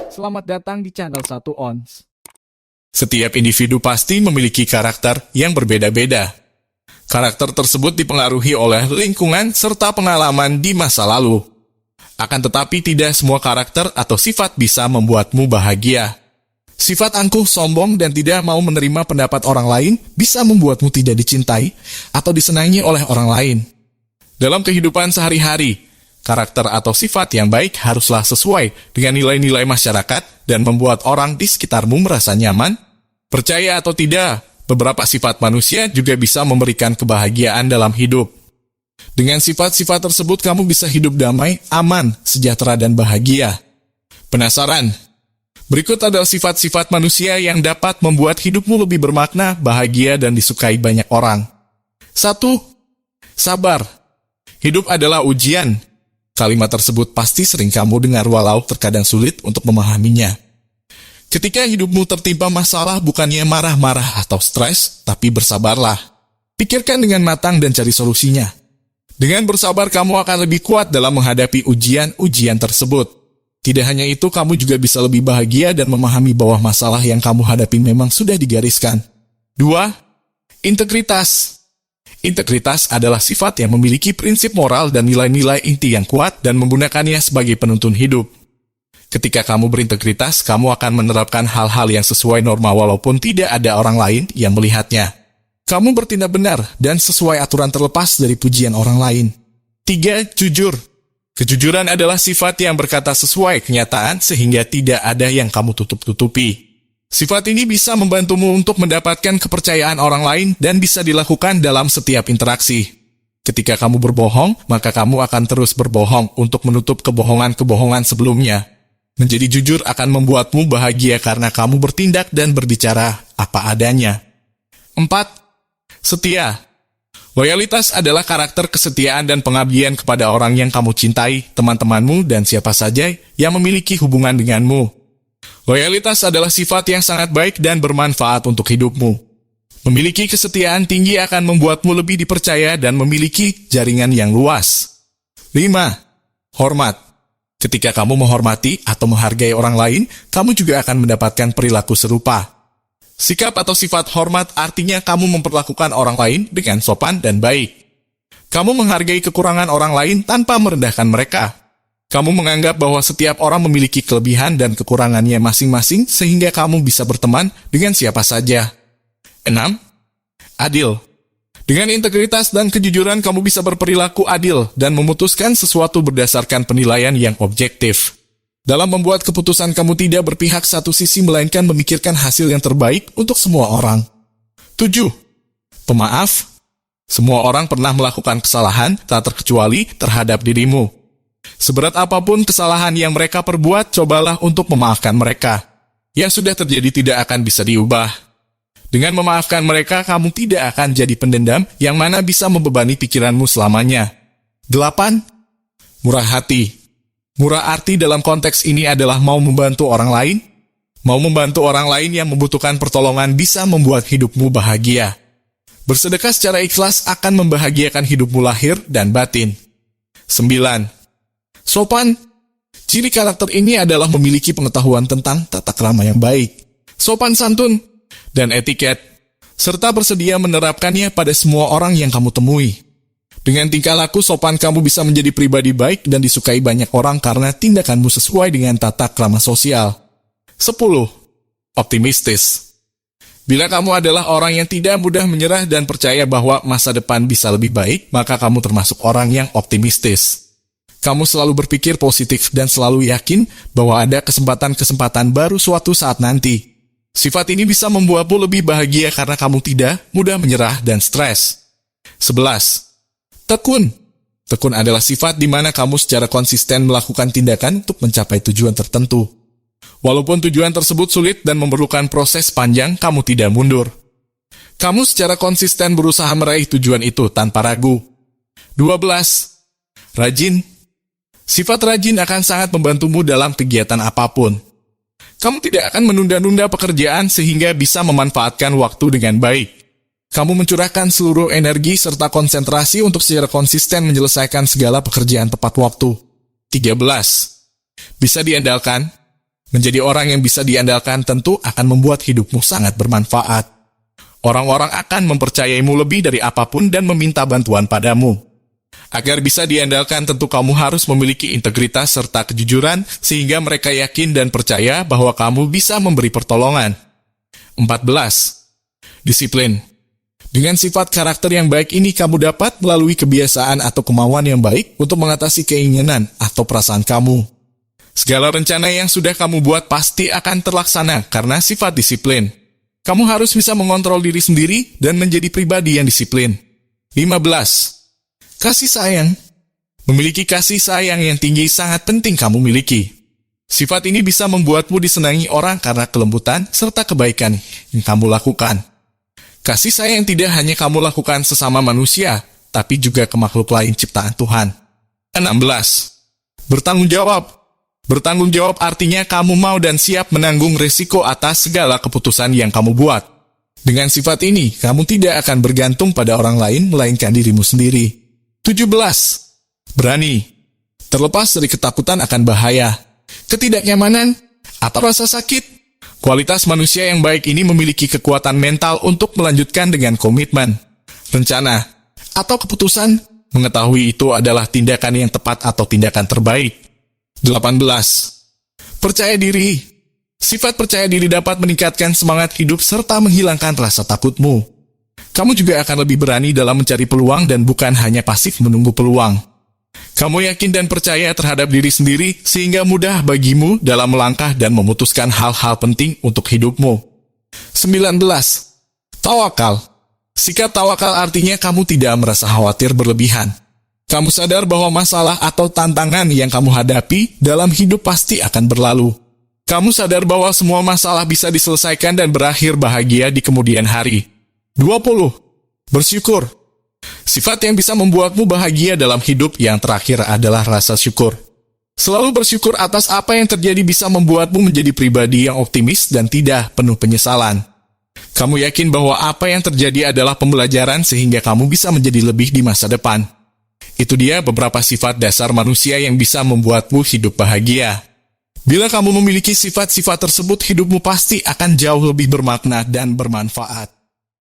Selamat datang di channel 1 Ons. Setiap individu pasti memiliki karakter yang berbeda-beda. Karakter tersebut dipengaruhi oleh lingkungan serta pengalaman di masa lalu. Akan tetapi tidak semua karakter atau sifat bisa membuatmu bahagia. Sifat angkuh, sombong, dan tidak mau menerima pendapat orang lain bisa membuatmu tidak dicintai atau disenangi oleh orang lain. Dalam kehidupan sehari-hari, karakter atau sifat yang baik haruslah sesuai dengan nilai-nilai masyarakat dan membuat orang di sekitarmu merasa nyaman. Percaya atau tidak, beberapa sifat manusia juga bisa memberikan kebahagiaan dalam hidup. Dengan sifat-sifat tersebut, kamu bisa hidup damai, aman, sejahtera, dan bahagia. Penasaran? Berikut adalah sifat-sifat manusia yang dapat membuat hidupmu lebih bermakna, bahagia, dan disukai banyak orang. 1. Sabar. Hidup adalah ujian. Kalimat tersebut pasti sering kamu dengar walau terkadang sulit untuk memahaminya. Ketika hidupmu tertimpa masalah, bukannya marah-marah atau stres, tapi bersabarlah. Pikirkan dengan matang dan cari solusinya. Dengan bersabar, kamu akan lebih kuat dalam menghadapi ujian-ujian tersebut. Tidak hanya itu, kamu juga bisa lebih bahagia dan memahami bahwa masalah yang kamu hadapi memang sudah digariskan. 2. Integritas. Integritas adalah sifat yang memiliki prinsip moral dan nilai-nilai inti yang kuat dan menggunakannya sebagai penuntun hidup. Ketika kamu berintegritas, kamu akan menerapkan hal-hal yang sesuai norma walaupun tidak ada orang lain yang melihatnya. Kamu bertindak benar dan sesuai aturan terlepas dari pujian orang lain. 3. Jujur. Kejujuran adalah sifat yang berkata sesuai kenyataan sehingga tidak ada yang kamu tutup-tutupi. Sifat ini bisa membantumu untuk mendapatkan kepercayaan orang lain dan bisa dilakukan dalam setiap interaksi. Ketika kamu berbohong, maka kamu akan terus berbohong untuk menutup kebohongan-kebohongan sebelumnya. Menjadi jujur akan membuatmu bahagia karena kamu bertindak dan berbicara apa adanya. 4. Setia. Loyalitas adalah karakter kesetiaan dan pengabdian kepada orang yang kamu cintai, teman-temanmu, dan siapa saja yang memiliki hubungan denganmu. Loyalitas adalah sifat yang sangat baik dan bermanfaat untuk hidupmu. Memiliki kesetiaan tinggi akan membuatmu lebih dipercaya dan memiliki jaringan yang luas. 5. Hormat. Ketika kamu menghormati atau menghargai orang lain, kamu juga akan mendapatkan perilaku serupa. Sikap atau sifat hormat artinya kamu memperlakukan orang lain dengan sopan dan baik. Kamu menghargai kekurangan orang lain tanpa merendahkan mereka. Kamu menganggap bahwa setiap orang memiliki kelebihan dan kekurangannya masing-masing sehingga kamu bisa berteman dengan siapa saja. 6. Adil. Dengan integritas dan kejujuran kamu bisa berperilaku adil dan memutuskan sesuatu berdasarkan penilaian yang objektif. Dalam membuat keputusan kamu tidak berpihak satu sisi melainkan memikirkan hasil yang terbaik untuk semua orang. 7. Pemaaf. Semua orang pernah melakukan kesalahan tak terkecuali terhadap dirimu. Seberat apapun kesalahan yang mereka perbuat, cobalah untuk memaafkan mereka. Yang sudah terjadi tidak akan bisa diubah. Dengan memaafkan mereka, kamu tidak akan jadi pendendam yang mana bisa membebani pikiranmu selamanya. 8. Murah hati. Murah arti dalam konteks ini adalah mau membantu orang lain. Mau membantu orang lain yang membutuhkan pertolongan bisa membuat hidupmu bahagia. Bersedekah secara ikhlas akan membahagiakan hidupmu lahir dan batin. 9. Sopan. Ciri karakter ini adalah memiliki pengetahuan tentang tata krama yang baik, sopan santun, dan etiket, serta bersedia menerapkannya pada semua orang yang kamu temui. Dengan tingkah laku sopan, kamu bisa menjadi pribadi baik dan disukai banyak orang karena tindakanmu sesuai dengan tata krama sosial. 10. Optimistis. Bila kamu adalah orang yang tidak mudah menyerah dan percaya bahwa masa depan bisa lebih baik, maka kamu termasuk orang yang optimistis. Kamu selalu berpikir positif dan selalu yakin bahwa ada kesempatan-kesempatan baru suatu saat nanti. Sifat ini bisa membuatmu lebih bahagia karena kamu tidak mudah menyerah dan stres. 11. Tekun. Tekun adalah sifat di mana kamu secara konsisten melakukan tindakan untuk mencapai tujuan tertentu. Walaupun tujuan tersebut sulit dan memerlukan proses panjang, kamu tidak mundur. Kamu secara konsisten berusaha meraih tujuan itu tanpa ragu. 12. Rajin. Sifat rajin akan sangat membantumu dalam kegiatan apapun. Kamu tidak akan menunda-nunda pekerjaan sehingga bisa memanfaatkan waktu dengan baik. Kamu mencurahkan seluruh energi serta konsentrasi untuk secara konsisten menyelesaikan segala pekerjaan tepat waktu. 13. Bisa diandalkan. Menjadi orang yang bisa diandalkan tentu akan membuat hidupmu sangat bermanfaat. Orang-orang akan mempercayaimu lebih dari apapun dan meminta bantuan padamu. Agar bisa diandalkan tentu kamu harus memiliki integritas serta kejujuran sehingga mereka yakin dan percaya bahwa kamu bisa memberi pertolongan. 14. Disiplin. Dengan sifat karakter yang baik ini kamu dapat melalui kebiasaan atau kemauan yang baik untuk mengatasi keinginan atau perasaan kamu. Segala rencana yang sudah kamu buat pasti akan terlaksana karena sifat disiplin. Kamu harus bisa mengontrol diri sendiri dan menjadi pribadi yang disiplin. 15. Kasih sayang. Memiliki kasih sayang yang tinggi sangat penting kamu miliki. Sifat ini bisa membuatmu disenangi orang karena kelembutan serta kebaikan yang kamu lakukan. Kasih sayang tidak hanya kamu lakukan sesama manusia, tapi juga ke makhluk lain ciptaan Tuhan. 16. Bertanggung jawab. Bertanggung jawab artinya kamu mau dan siap menanggung resiko atas segala keputusan yang kamu buat. Dengan sifat ini, kamu tidak akan bergantung pada orang lain, melainkan dirimu sendiri. 17. Berani. Terlepas dari ketakutan akan bahaya, ketidaknyamanan, atau rasa sakit, kualitas manusia yang baik ini memiliki kekuatan mental untuk melanjutkan dengan komitmen, rencana, atau keputusan. Mengetahui itu adalah tindakan yang tepat atau tindakan terbaik. 18. Percaya diri. Sifat percaya diri dapat meningkatkan semangat hidup serta menghilangkan rasa takutmu. Kamu juga akan lebih berani dalam mencari peluang dan bukan hanya pasif menunggu peluang. Kamu yakin dan percaya terhadap diri sendiri sehingga mudah bagimu dalam melangkah dan memutuskan hal-hal penting untuk hidupmu. 19. Tawakal. Sikap tawakal artinya kamu tidak merasa khawatir berlebihan. Kamu sadar bahwa masalah atau tantangan yang kamu hadapi dalam hidup pasti akan berlalu. Kamu sadar bahwa semua masalah bisa diselesaikan dan berakhir bahagia di kemudian hari. 20. Bersyukur. Sifat yang bisa membuatmu bahagia dalam hidup yang terakhir adalah rasa syukur. Selalu bersyukur atas apa yang terjadi bisa membuatmu menjadi pribadi yang optimis dan tidak penuh penyesalan. Kamu yakin bahwa apa yang terjadi adalah pembelajaran sehingga kamu bisa menjadi lebih di masa depan. Itu dia beberapa sifat dasar manusia yang bisa membuatmu hidup bahagia. Bila kamu memiliki sifat-sifat tersebut, hidupmu pasti akan jauh lebih bermakna dan bermanfaat.